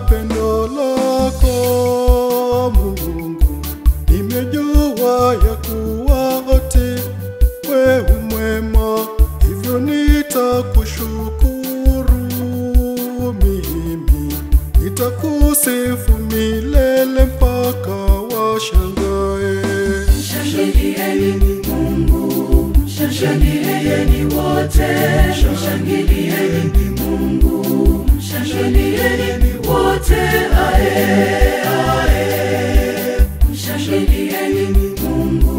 pendo lako Mungu, nimejua ya kuwa ati wewe mwema, hivyo nitakushukuru mimi, nitakusifu milele mpaka washangae. Shangilieni Mungu, shangilieni wote, shangilieni Mungu, shangilieni wote, ae ae. Shangilieni Mungu,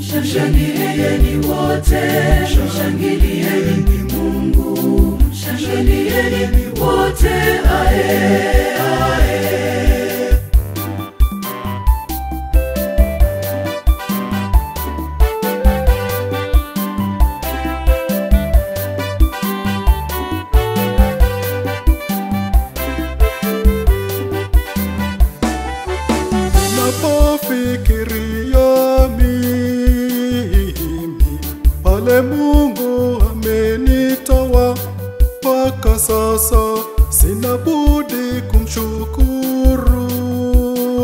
shangilieni wote, shangilieni Mungu, shangilieni wote, ae ae. Napofikiria mimi pale Mungu amenitoa mpaka sasa, sina budi kumshukuru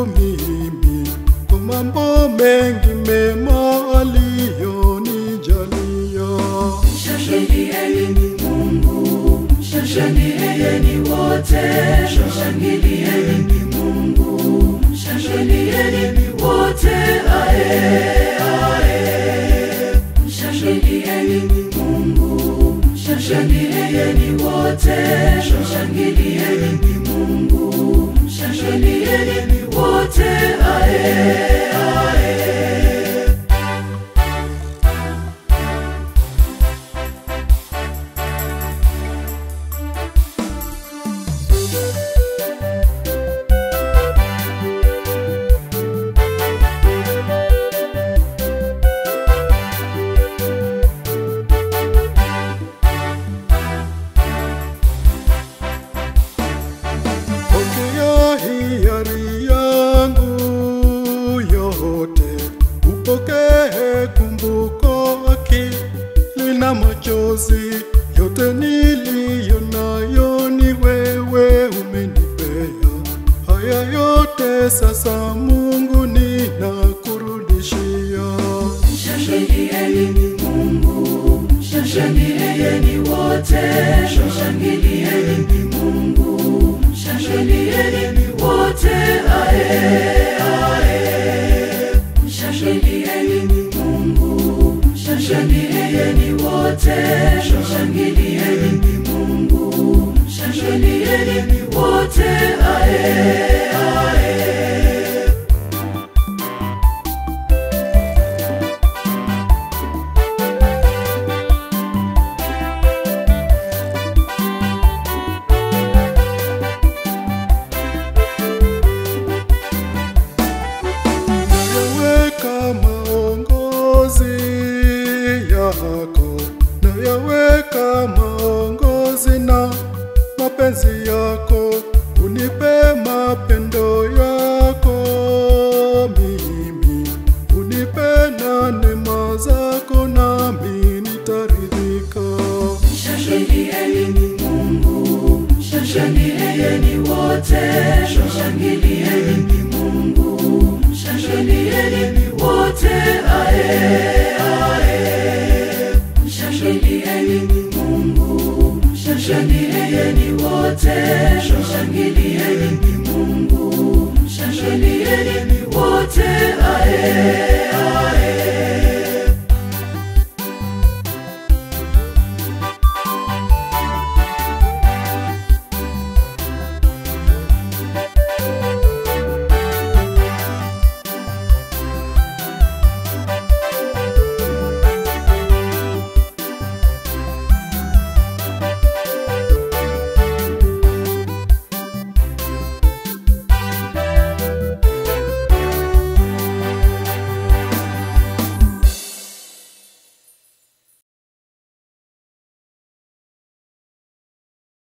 mimi kwa mambo mengi mema aliyonijalia. Shangilieni Mungu, shangilieni wote, shangilieni Mungu, shangilieni wote, ae ae. Shangilieni Mungu, shangilieni wote, shangilieni Mungu, shangilieni wote, ae ae. Pokea hiari yangu yote, upokee kumbuko akili na machozi yote niliyo nayo, ni wewe umenipea haya yote, sasa Mungu ninakurudishia. Shangilieni Mungu, shangilieni wote, shangilieni Mungu, shangilieni wote, ae ae. Shangilieni Mungu, shangilieni wote, shangilieni Mungu, shangilieni wote, ae ae. Nayaweka maongozi na mapenzi yako, unipe mapendo yako mimi, unipe na neema zako, nami nitaridhika. Shangilieni Mungu, shangilieni wote, shangilieni Mungu, shangilieni wote, ae ae. Shangilieni Mungu, shangilieni wote,